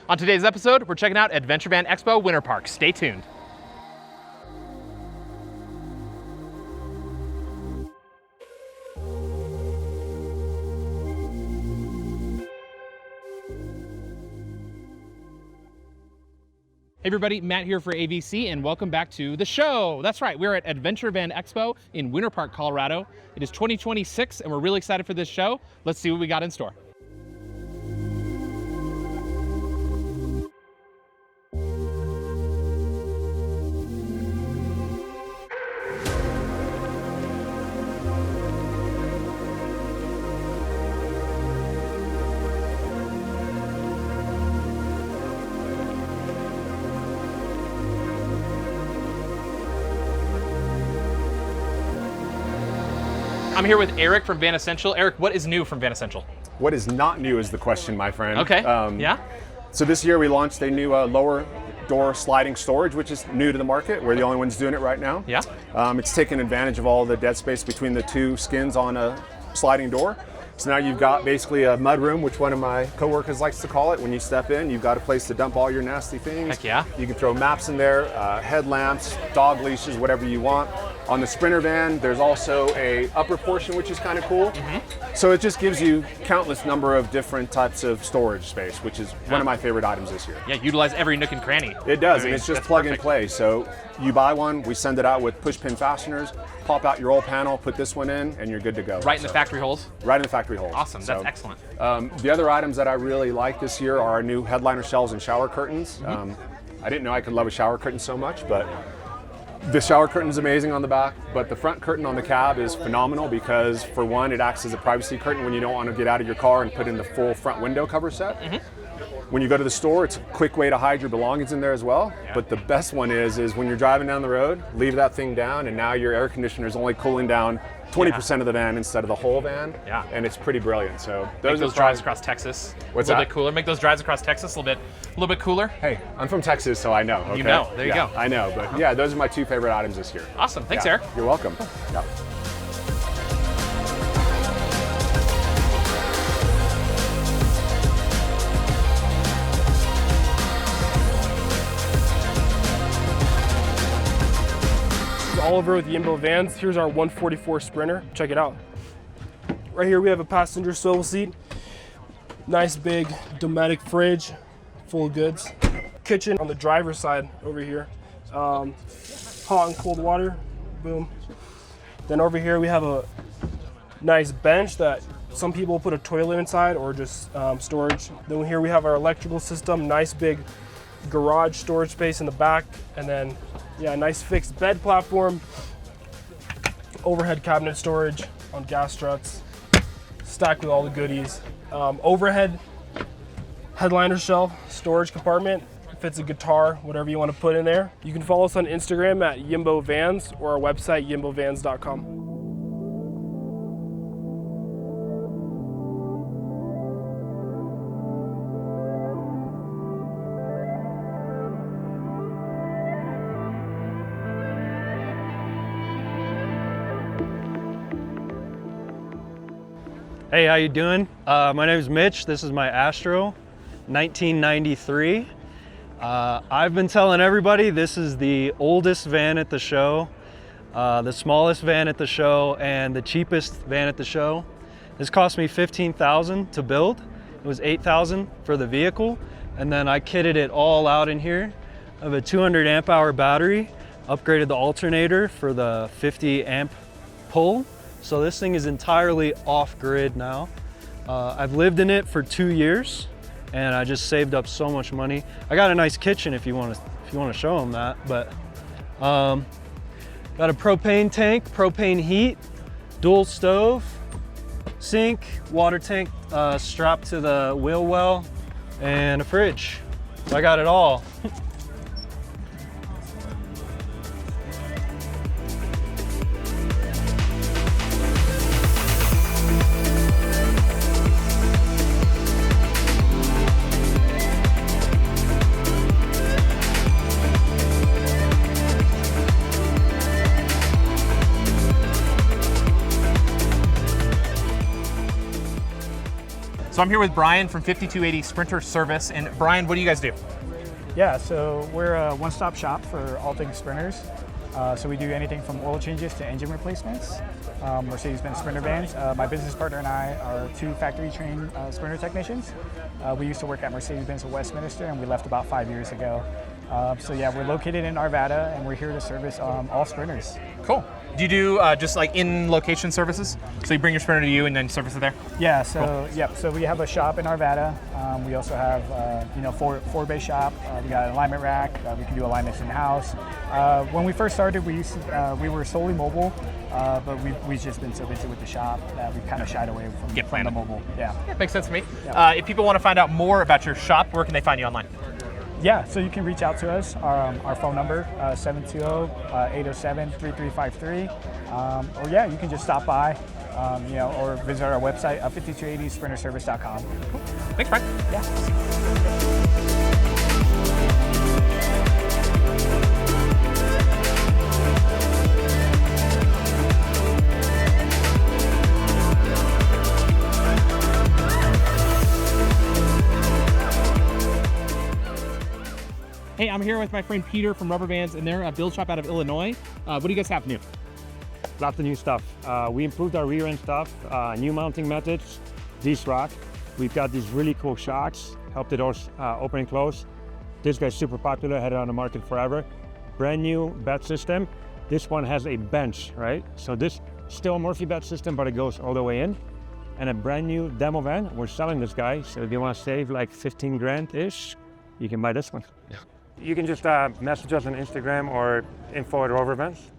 On today's episode, we're checking out Adventure Van Expo Winter Park. Stay tuned. Hey everybody, Matt here for ABC, and welcome back to the show. That's right, we're at Adventure Van Expo in Winter Park, Colorado. It is 2026, and we're really excited for this show. Let's see what we got in store. I'm here with Eric from VanEssential. Eric, what is new from VanEssential? What is not new is the question, my friend. Okay, yeah. So this year we launched a new lower door sliding storage, which is new to the market. We're the only ones doing it right now. Yeah. It's taking advantage of all the dead space between the two skins on a sliding door. So now you've got basically a mud room, which one of my coworkers likes to call it. When you step in, you've got a place to dump all your nasty things. Heck yeah. You can throw maps in there, headlamps, dog leashes, whatever you want. On the Sprinter van, there's also a upper portion, which is kind of cool. So it just gives you countless number of different types of storage space, which is one of my favorite items this year. Yeah, utilize every nook and cranny. It does, and it's just plug and play. So you buy one, we send it out with push pin fasteners, pop out your old panel, put this one in, and you're good to go. Right in the factory holes? Right in the factory holes. Awesome, that's excellent. The other items that I really like this year are our new headliner shelves and shower curtains. I didn't know I could love a shower curtain so much, but the shower curtain is amazing on the back, but the front curtain on the cab is phenomenal because, for one, it acts as a privacy curtain when you don't want to get out of your car and put in the full front window cover set. When you go to the store, it's a quick way to hide your belongings in there as well. Yeah. But the best one is when you're driving down the road, leave that thing down, and now your air conditioner is only cooling down 20% of the van instead of the whole van. Yeah. And it's pretty brilliant. So those drives across Texas a little bit cooler. Make those drives across Texas a little bit cooler. Hey, I'm from Texas, so I know. Okay? You know. There you go. I know, but yeah, those are my two favorite items this year. Awesome. Thanks, Eric. You're welcome. Yeah. Oliver with Yimbo Vans. Here's our 144 Sprinter. Check it out. Right here we have a passenger swivel seat. Nice big Dometic fridge, full of goods. Kitchen on the driver's side over here. Hot and cold water, boom. Then over here we have a nice bench that some people put a toilet inside or just storage. Then here we have our electrical system, nice big garage storage space in the back, and then yeah, nice fixed bed platform, overhead cabinet storage on gas struts, stacked with all the goodies. Overhead headliner shelf storage compartment, fits a guitar, whatever you want to put in there. You can follow us on Instagram at Yimbo Vans or our website, yimbovans.com. Hey, how you doing? My name is Mitch. This is my Astro, 1993. I've been telling everybody this is the oldest van at the show, the smallest van at the show, and the cheapest van at the show. This cost me $15,000 to build. It was $8,000 for the vehicle, and then I kitted it all out in here. I have a 200 amp hour battery, upgraded the alternator for the 50 amp pull. So this thing is entirely off-grid now. I've lived in it for 2 years, and I just saved up so much money. I got a nice kitchen if you want to show them that. But got a propane tank, propane heat, dual stove, sink, water tank strapped to the wheel well, and a fridge. So I got it all. So I'm here with Brian from 5280 Sprinter Service. And Brian, what do you guys do? Yeah, so we're a one-stop shop for all things sprinters. So we do anything from oil changes to engine replacements. Mercedes-Benz Sprinter Vans. My business partner and I are two factory-trained Sprinter technicians. We used to work at Mercedes-Benz of Westminster, and we left about 5 years ago. So yeah, we're located in Arvada, and we're here to service all Sprinters. Cool. Do you do just like in-location services? So you bring your Sprinter to you and then service it there? Yeah, so Cool. yep. So we have a shop in Arvada. We also have four bay shop. We got an alignment rack. We can do alignments in house. When we first started, we were solely mobile, but we've just been so busy with the shop that we kind of shied away from the mobile. Yeah. Makes sense to me. Yeah. If people want to find out more about your shop, where can they find you online? Yeah, so you can reach out to us. Our phone number, 720-807-3353. Or yeah, you can just stop by, or visit our website, 5280sprinterservice.com. Cool. Thanks, Brian. Yeah. Hey, I'm here with my friend Peter from Rubber Bands, and they're a build shop out of Illinois. What do you guys have new? Lots of new stuff. We improved our rear end stuff, new mounting methods, D-Rock. We've got these really cool shocks, help the doors open and close. This guy's super popular, had it on the market forever. Brand new bed system. This one has a bench, right? So this still a Murphy bed system, but it goes all the way in. And a brand new demo van. We're selling this guy, so if you want to save like 15 grand-ish, you can buy this one. Yeah. You can just message us on Instagram or info@Rover Vans.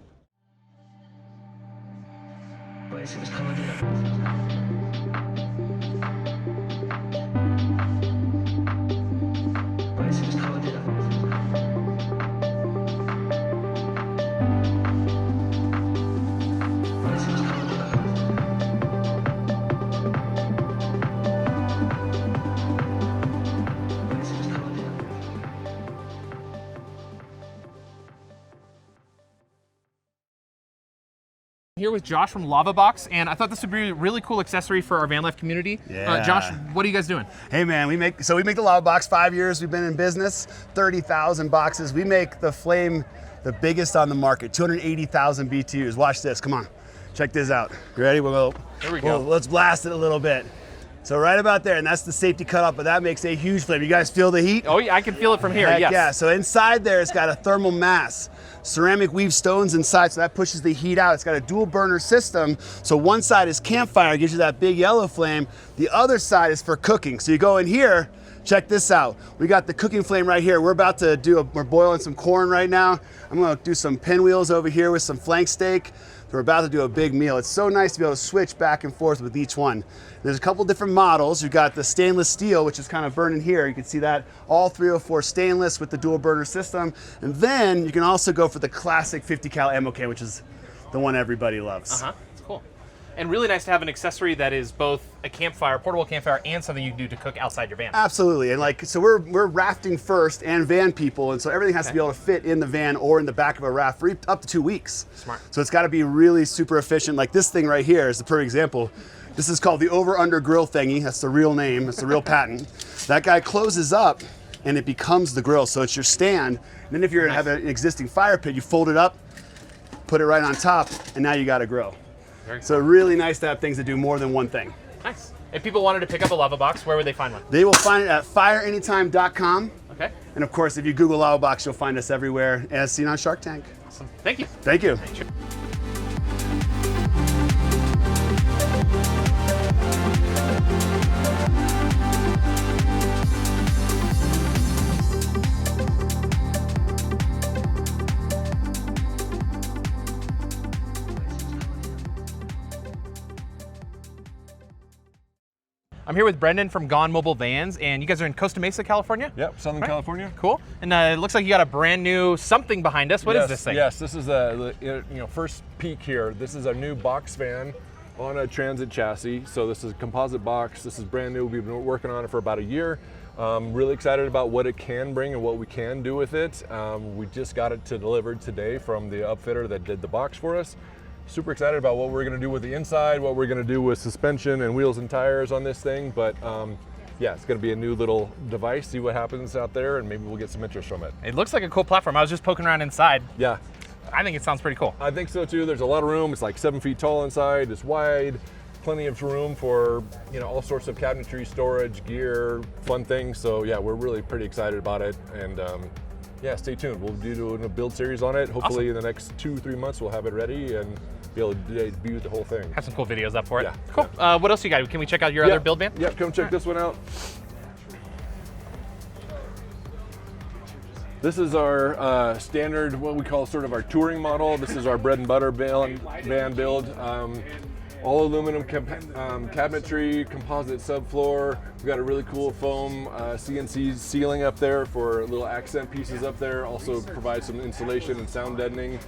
Here with Josh from LavaBox, and I thought this would be a really cool accessory for our van life community. Yeah. Josh, what are you guys doing? Hey man, we make the LavaBox. 5 years we've been in business, 30,000 boxes. We make the Flame the biggest on the market, 280,000 BTUs. Watch this, come on, check this out. You ready? Here we go. Let's blast it a little bit. So right about there, and that's the safety cutoff, but that makes a huge flame. You guys feel the heat? Oh yeah, I can feel it from here, Heck yes. yeah, so inside there it's got a thermal mass. Ceramic weave stones inside, so that pushes the heat out. It's got a dual burner system, so one side is campfire, gives you that big yellow flame. The other side is for cooking. So you go in here, check this out. We got the cooking flame right here. We're about to we're boiling some corn right now. I'm gonna do some pinwheels over here with some flank steak. We're about to do a big meal. It's so nice to be able to switch back and forth with each one. There's a couple different models. You've got the stainless steel, which is kind of burning here. You can see that all 304 stainless with the dual burner system. And then you can also go for the classic 50 cal ammo can, which is the one everybody loves. That's cool. And really nice to have an accessory that is both a campfire, portable campfire, and something you can do to cook outside your van. Absolutely, and so we're rafting first and van people, and so everything has to be able to fit in the van or in the back of a raft for up to 2 weeks. Smart. So it's got to be really super efficient. Like this thing right here is the perfect example. This is called the over-under grill thingy. That's the real name. That's the real patent. That guy closes up, and it becomes the grill. So it's your stand. And then if you have an existing fire pit, you fold it up, put it right on top, and now you got a grill. So really nice to have things that do more than one thing. Nice. If people wanted to pick up a LavaBox, where would they find one? They will find it at fireanytime.com. Okay. And of course, if you Google LavaBox, you'll find us everywhere, as seen on Shark Tank. Awesome. Thank you. Thank you. I'm here with Brendan from Gone Mobile Vans, and you guys are in Costa Mesa, California? Yep, Southern California. Cool. And it looks like you got a brand new something behind us. What is this thing? Yes, this is the first peek here. This is a new box van on a transit chassis. So this is a composite box. This is brand new. We've been working on it for about a year. Really excited about what it can bring and what we can do with it. We just got it delivered today from the upfitter that did the box for us. super excited about what we're going to do with the inside, what we're going to do with suspension and wheels and tires on this thing. But yeah, it's going to be a new little device, see what happens out there, and maybe we'll get some interest from it. It looks like a cool platform. I was just poking around inside. Yeah. I think it sounds pretty cool. I think so too. There's a lot of room. It's like 7 feet tall inside. It's wide. Plenty of room for, you know, all sorts of cabinetry, storage, gear, fun things. So yeah, we're really pretty excited about it. And yeah, stay tuned. We'll do a build series on it. Hopefully in the next 2-3 months, we'll have it ready and be able to view the whole thing. Have some cool videos up for it. Yeah. Cool. What else you got? Can we check out your other build van? Yep, come check this one out. This is our standard, what we call sort of our touring model. This is our bread and butter van build. All aluminum cabinetry, composite subfloor. We've got a really cool foam CNC ceiling up there for little accent pieces up there. Also provides some insulation and sound deadening.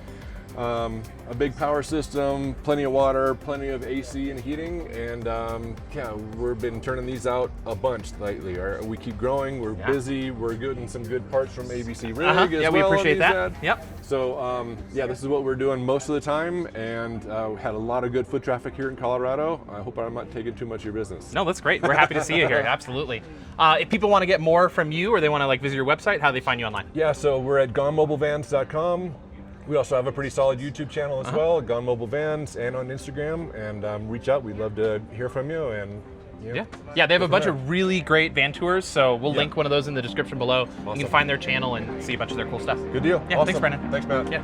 A big power system, plenty of water, plenty of AC and heating, and yeah, we've been turning these out a bunch lately. We keep growing, we're busy, we're getting some good parts from ABC Rig as yeah, well. we appreciate that. Ad. Yep. So yeah, this is what we're doing most of the time, and we had a lot of good foot traffic here in Colorado. I hope I'm not taking too much of your business. No, that's great. We're happy to see you here. Absolutely. If people want to get more from you, or they want to like visit your website, how do they find you online? Yeah, so we're at GoneMobileVans.com. We also have a pretty solid YouTube channel as well, Gone Mobile Vans, and on Instagram. And reach out. We'd love to hear from you. And you know, yeah, they have a bunch of really great van tours. So we'll link one of those in the description below. Awesome. You can find their channel and see a bunch of their cool stuff. Good deal. Yeah, awesome. thanks, Brendan. Thanks, Matt. Yeah.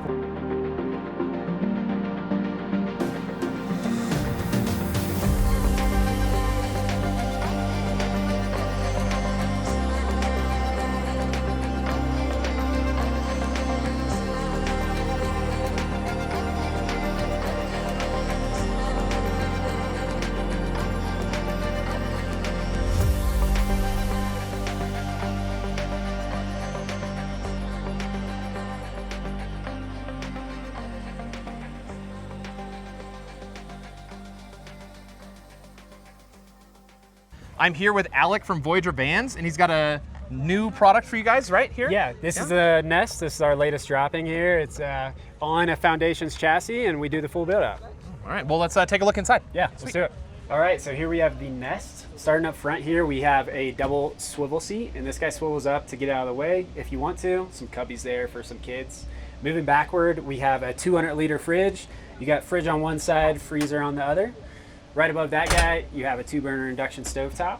I'm here with Alec from Voyager Vans, and he's got a new product for you guys right here? Yeah, this is a Nest. This is our latest dropping here. It's on a Foundations chassis, and we do the full build out. All right, well, let's take a look inside. Yeah, let's do it. All right, so here we have the Nest. Starting up front here, we have a double swivel seat, and this guy swivels up to get out of the way if you want to. Some cubbies there for some kids. Moving backward, we have a 200-liter fridge. You got fridge on one side, freezer on the other. Right above that guy, you have a 2-burner induction stovetop.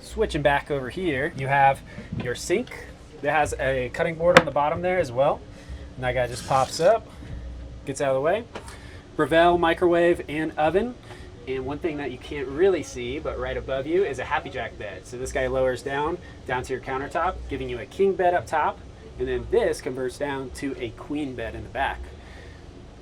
Switching back over here, you have your sink that has a cutting board on the bottom there as well. And that guy just pops up, gets out of the way. Breville microwave and oven. And one thing that you can't really see, but right above you, is a Happy Jack bed. So this guy lowers down to your countertop, giving you a king bed up top. And then this converts down to a queen bed in the back.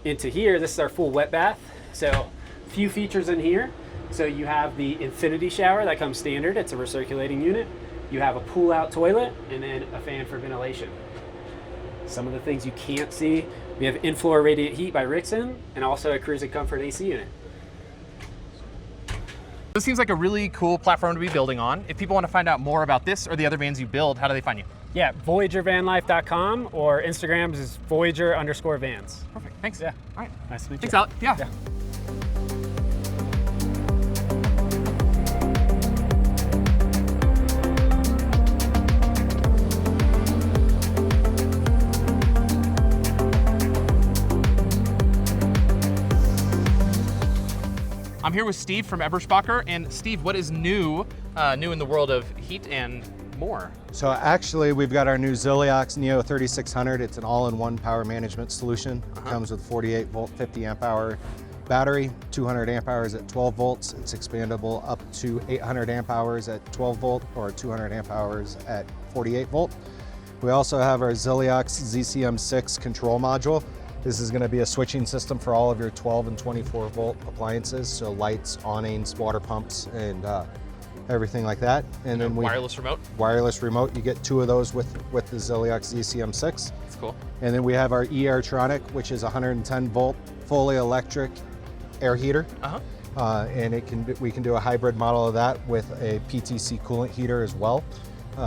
Into here, this is our full wet bath. So few features in here. So you have the infinity shower that comes standard. It's a recirculating unit. You have a pull-out toilet and then a fan for ventilation. Some of the things you can't see, we have in-floor radiant heat by Rixon and also a cruising comfort AC unit. This seems like a really cool platform to be building on. If people want to find out more about this or the other vans you build, how do they find you? Yeah, VoyagerVanLife.com or Instagram is Voyager_Vans. Perfect, thanks. Yeah. All right. Nice to meet you. Thanks, Alec. Yeah. I'm here with Steve from Eberspaecher, and Steve, what is new in the world of heat and more? So actually, we've got our new Ziliox Neo 3600. It's an all-in-one power management solution. It comes with 48 volt, 50 amp hour battery, 200 amp hours at 12 volts. It's expandable up to 800 amp hours at 12 volt or 200 amp hours at 48 volt. We also have our Ziliox ZCM6 control module. This is going to be a switching system for all of your 12 and 24 volt appliances, so lights, awnings, water pumps, and everything like that. And then wireless remote? Wireless remote. You get 2 of those with the Ziliox ZCM6. That's cool. And then we have our eAirtronic, which is 110 volt, fully electric air heater. And we can do a hybrid model of that with a PTC coolant heater as well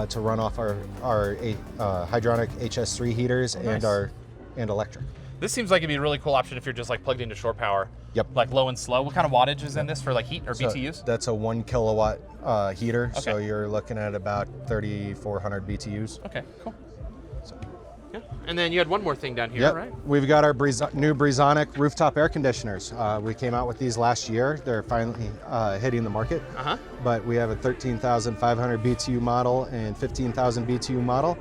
to run off our hydronic HS3 heaters and electric. This seems like it'd be a really cool option if you're just like plugged into shore power. Yep. Like low and slow. What kind of wattage is in this for like heat or So BTUs? that's a 1 kilowatt heater, so Okay. you're looking at about 3,400 BTUs. Okay, cool. Yeah. And then you had one more thing down here, Yep. right? We've got our new Breezonic rooftop air conditioners. We came out with these last year. They're finally hitting the market. Uh-huh. But we have a 13,500 BTU model and 15,000 BTU model.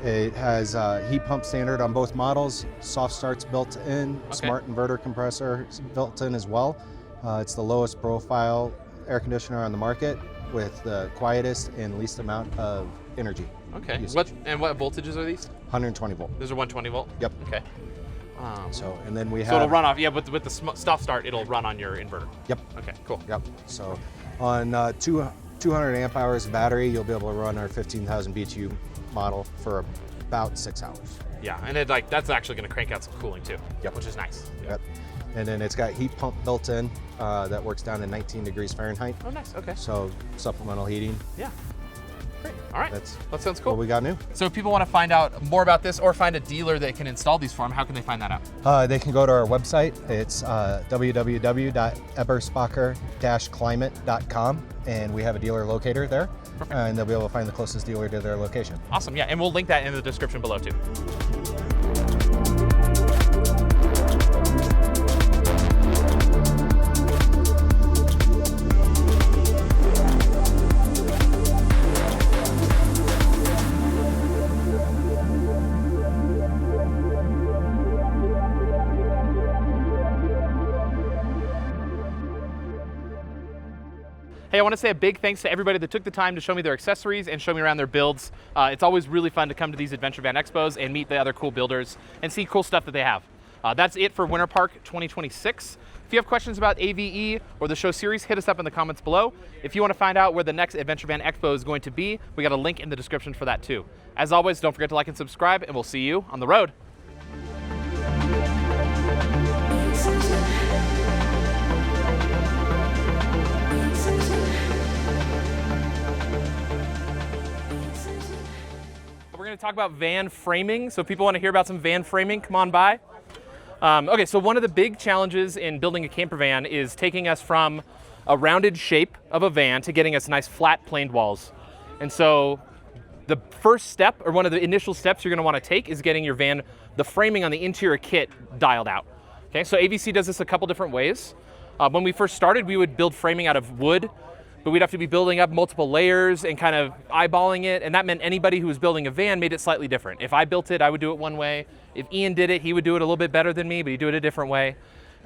It has heat pump standard on both models, soft starts built in, smart inverter compressor built in as well. It's the lowest profile air conditioner on the market with the quietest and least amount of energy. Okay. usage. What voltages are these? 120 volt. Those are 120 volt? Yep. Okay. So, and then we have. So it'll run off, yeah, with the stop start, it'll run on your inverter. Yep. Okay, cool. Yep. So on 200 amp hours battery, you'll be able to run our 15,000 BTU model for about 6 hours. Yeah, and that's actually going to crank out some cooling too, which is nice. Yep. And then it's got heat pump built in that works down to 19 degrees Fahrenheit. Oh, nice. Okay. So supplemental heating. Yeah. Great. All right. That sounds cool. What we got new. So if people want to find out more about this or find a dealer that can install these for them, how can they find that out? They can go to our website. It's www.Eberspaecher-Climate.com, and we have a dealer locator there. Perfect. And they'll be able to find the closest dealer to their location. Awesome. Yeah, and we'll link that in the description below too. Hey, I want to say a big thanks to everybody that took the time to show me their accessories and show me around their builds. It's always really fun to come to these Adventure Van Expos and meet the other cool builders and see cool stuff that they have. That's it for Winter Park 2026. If you have questions about AVE or the show series, hit us up in the comments below. If you want to find out where the next Adventure Van Expo is going to be, we got a link in the description for that too. As always, don't forget to like and subscribe, and we'll see you on the road. We're going to talk about van framing. So if people want to hear about some van framing, come on by. Okay, so one of the big challenges in building a camper van is taking us from a rounded shape of a van to getting us nice flat planed walls. And so the first step, or one of the initial steps you're going to want to take, is getting your van, the framing on the interior kit, dialed out. Okay, so AVC does this a couple different ways. When we first started, we would build framing out of wood, but we'd have to be building up multiple layers and kind of eyeballing it, and that meant anybody who was building a van made it slightly different. If I built it, I would do it one way. If Ian did it, he would do it a little bit better than me, but he'd do it a different way.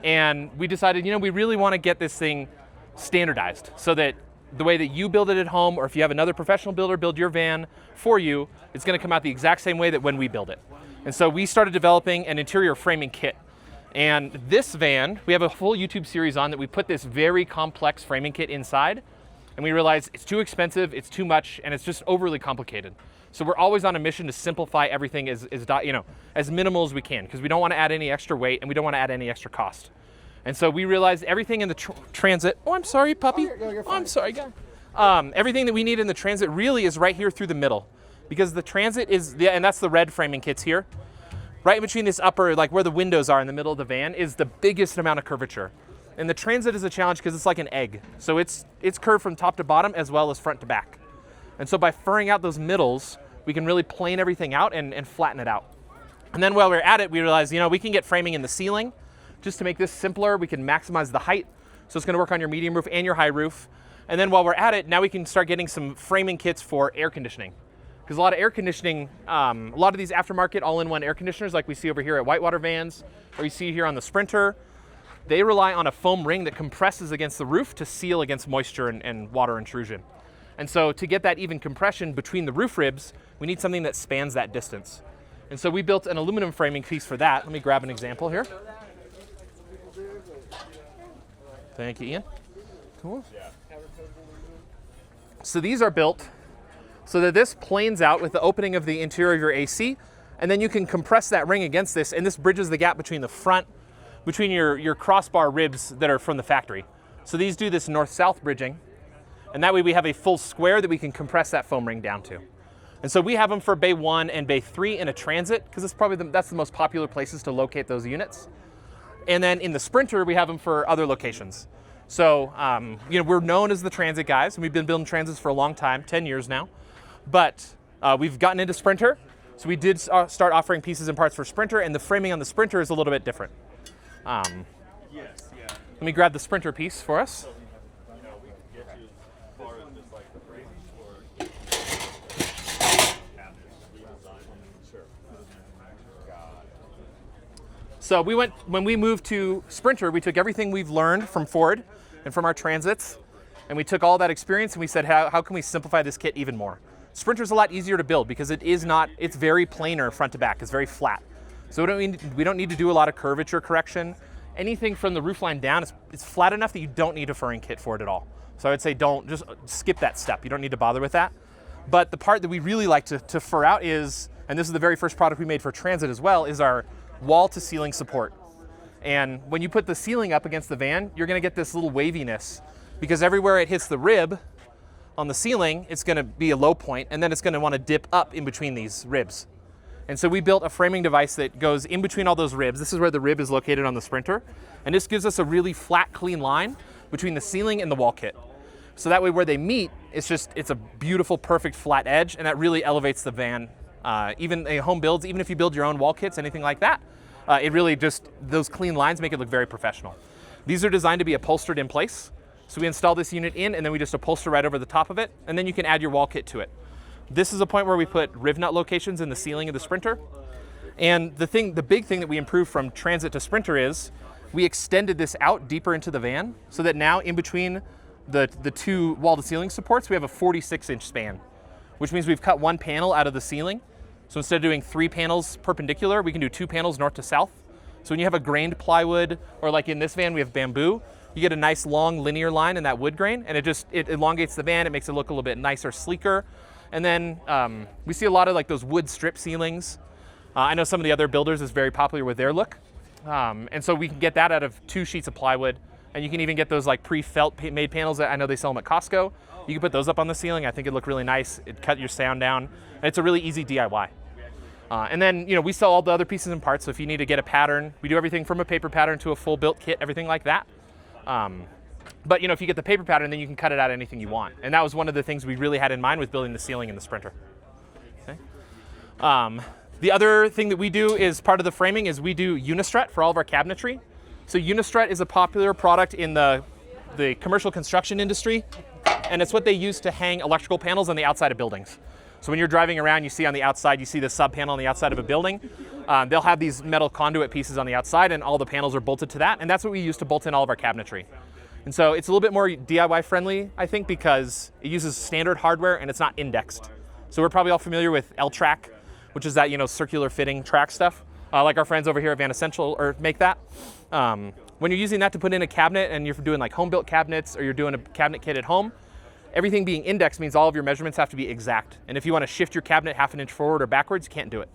And we decided, we really want to get this thing standardized so that the way that you build it at home, or if you have another professional builder build your van for you, it's going to come out the exact same way that when we build it. And so we started developing an interior framing kit. And this van, we have a full YouTube series on that we put this very complex framing kit inside. And we realized it's too expensive, it's too much, and it's just overly complicated. So we're always on a mission to simplify everything as minimal as we can, because we don't want to add any extra weight and we don't want to add any extra cost. And so we realized everything in the transit. Oh, I'm sorry, puppy. Oh, I'm sorry, guy. Everything that we need in the transit really is right here through the middle, because the transit is, and that's the red framing kits here. Right in between this upper, like where the windows are in the middle of the van, is the biggest amount of curvature. And the transit is a challenge because it's like an egg. So it's curved from top to bottom as well as front to back. And so by furring out those middles, we can really plane everything out and flatten it out. And then while we're at it, we realized, we can get framing in the ceiling. Just to make this simpler, we can maximize the height. So it's gonna work on your medium roof and your high roof. And then while we're at it, now we can start getting some framing kits for air conditioning. Because a lot of air conditioning, a lot of these aftermarket all-in-one air conditioners like we see over here at Whitewater Vans, or you see here on the Sprinter, they rely on a foam ring that compresses against the roof to seal against moisture and water intrusion. And so to get that even compression between the roof ribs, we need something that spans that distance. And so we built an aluminum framing piece for that. Let me grab an example here. Thank you, Ian. Cool. So these are built so that this planes out with the opening of the interior of your AC, and then you can compress that ring against this, and this bridges the gap between the front, between your crossbar ribs that are from the factory. So these do this north-south bridging, and that way we have a full square that we can compress that foam ring down to. And so we have them for Bay 1 and Bay 3 in a transit, because that's the most popular places to locate those units. And then in the Sprinter, we have them for other locations. So we're known as the transit guys, and we've been building transits for a long time, 10 years now. But we've gotten into Sprinter, so we did start offering pieces and parts for Sprinter, and the framing on the Sprinter is a little bit different. Let me grab the Sprinter piece for us. So when we moved to Sprinter, we took everything we've learned from Ford and from our transits, and we took all that experience and we said, how can we simplify this kit even more? Sprinter's a lot easier to build because it's very planar front to back, it's very flat. So we don't need to do a lot of curvature correction. Anything from the roofline down, it's flat enough that you don't need a furring kit for it at all. So I would say just skip that step. You don't need to bother with that. But the part that we really like to fur out is, and this is the very first product we made for transit as well, is our wall to ceiling support. And when you put the ceiling up against the van, you're gonna get this little waviness because everywhere it hits the rib on the ceiling, it's gonna be a low point, and then it's gonna wanna dip up in between these ribs. And so we built a framing device that goes in between all those ribs. This is where the rib is located on the Sprinter. And this gives us a really flat, clean line between the ceiling and the wall kit. So that way where they meet, it's a beautiful, perfect flat edge, and that really elevates the van. Even home builds, even if you build your own wall kits, anything like that, it really those clean lines make it look very professional. These are designed to be upholstered in place. So we install this unit in, and then we just upholster right over the top of it, and then you can add your wall kit to it. This is a point where we put riv nut locations in the ceiling of the Sprinter. And the big thing that we improved from Transit to Sprinter is we extended this out deeper into the van so that now in between the two wall to ceiling supports, we have a 46-inch span, which means we've cut one panel out of the ceiling. So instead of doing 3 panels perpendicular, we can do 2 panels north to south. So when you have a grained plywood, or like in this van, we have bamboo, you get a nice long linear line in that wood grain, and it elongates the van, it makes it look a little bit nicer, sleeker. And then we see a lot of like those wood strip ceilings. I know some of the other builders is very popular with their look. And so we can get that out of 2 sheets of plywood, and you can even get those like pre-felt made panels that I know they sell them at Costco. You can put those up on the ceiling. I think it'd look really nice. It'd cut your sound down, and it's a really easy DIY. And then we sell all the other pieces and parts, so if you need to get a pattern, we do everything from a paper pattern to a full built kit, everything like that. But if you get the paper pattern, then you can cut it out anything you want. And that was one of the things we really had in mind with building the ceiling in the Sprinter. Okay. The other thing that we do is part of the framing is we do Unistrut for all of our cabinetry. So Unistrut is a popular product in the commercial construction industry, and it's what they use to hang electrical panels on the outside of buildings. So when you're driving around, you see on the outside, you see the sub panel on the outside of a building. They'll have these metal conduit pieces on the outside, and all the panels are bolted to that, and that's what we use to bolt in all of our cabinetry. And so it's a little bit more DIY friendly, I think, because it uses standard hardware and it's not indexed. So we're probably all familiar with L-Track, which is that circular fitting track stuff, like our friends over here at VanEssential make that. When you're using that to put in a cabinet and you're doing like home built cabinets, or you're doing a cabinet kit at home, everything being indexed means all of your measurements have to be exact. And if you want to shift your cabinet half an inch forward or backwards, you can't do it.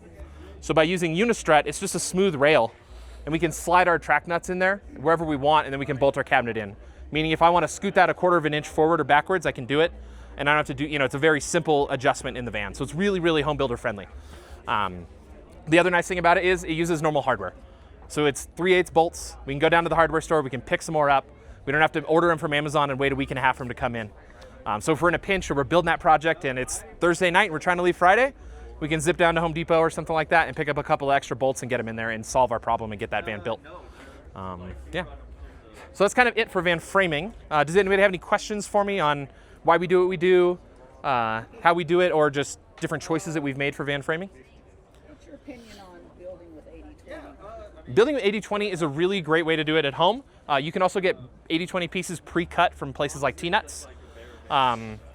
So by using Unistrut, it's just a smooth rail, and we can slide our track nuts in there wherever we want, and then we can bolt our cabinet in. Meaning if I want to scoot that 1/4 of an inch forward or backwards, I can do it, and I don't have to do, it's a very simple adjustment in the van. So it's really, really home builder friendly. The other nice thing about it is it uses normal hardware. So it's 3/8 bolts. We can go down to the hardware store, we can pick some more up. We don't have to order them from Amazon and wait a week and a half for them to come in. So if we're in a pinch or we're building that project and it's Thursday night and we're trying to leave Friday, we can zip down to Home Depot or something like that and pick up a couple of extra bolts and get them in there and solve our problem and get that van built. Yeah. So that's kind of it for van framing. Does anybody have any questions for me on why we do what we do, how we do it, or just different choices that we've made for van framing? What's your opinion on building with 80/20? Building with 80/20 is a really great way to do it at home. You can also get 80/20 pieces pre-cut from places like T-Nuts.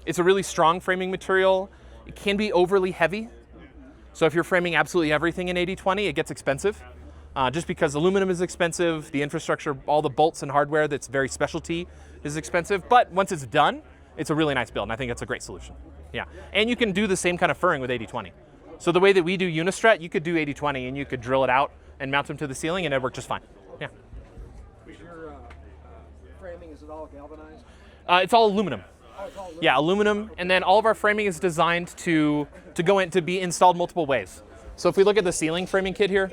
It's a really strong framing material. It can be overly heavy. So if you're framing absolutely everything in 80/20, it gets expensive. Just because aluminum is expensive, the infrastructure, all the bolts and hardware that's very specialty is expensive. But once it's done, it's a really nice build, and I think it's a great solution. Yeah, and you can do the same kind of furring with 80/20. So the way that we do Unistrut, you could do 80/20 and you could drill it out and mount them to the ceiling, and it'd work just fine. Yeah. Is your framing, is it all galvanized? It's all aluminum. Yeah, aluminum, and then all of our framing is designed to be installed multiple ways. So if we look at the ceiling framing kit here,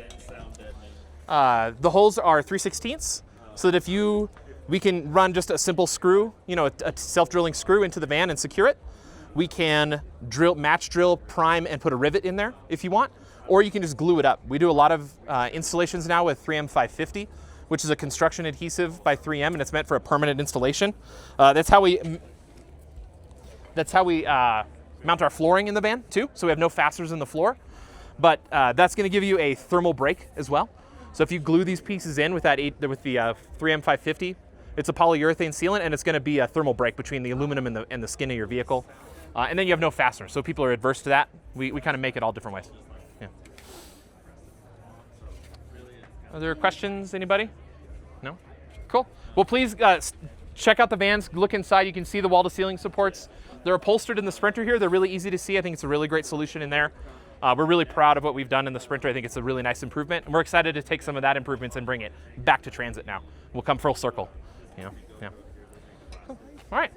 the holes are 3/16, so that we can run just a simple screw, a self-drilling screw into the van and secure it. We can match drill, prime, and put a rivet in there if you want, or you can just glue it up. We do a lot of installations now with 3M 550, which is a construction adhesive by 3M, and it's meant for a permanent installation. That's how we mount our flooring in the van too, so we have no fasteners in the floor. But that's going to give you a thermal break as well. So if you glue these pieces in with the 3M 550, it's a polyurethane sealant, and it's going to be a thermal break between the aluminum and the skin of your vehicle. And then you have no fasteners, so people are adverse to that. We kind of make it all different ways. Yeah. Are there questions, anybody? No? Cool. Well, please check out the vans, look inside. You can see the wall-to-ceiling supports. They're upholstered in the Sprinter here. They're really easy to see. I think it's a really great solution in there. We're really proud of what we've done in the Sprinter. I think it's a really nice improvement. And we're excited to take some of that improvements and bring it back to transit now. We'll come full circle. Yeah. Cool. All right.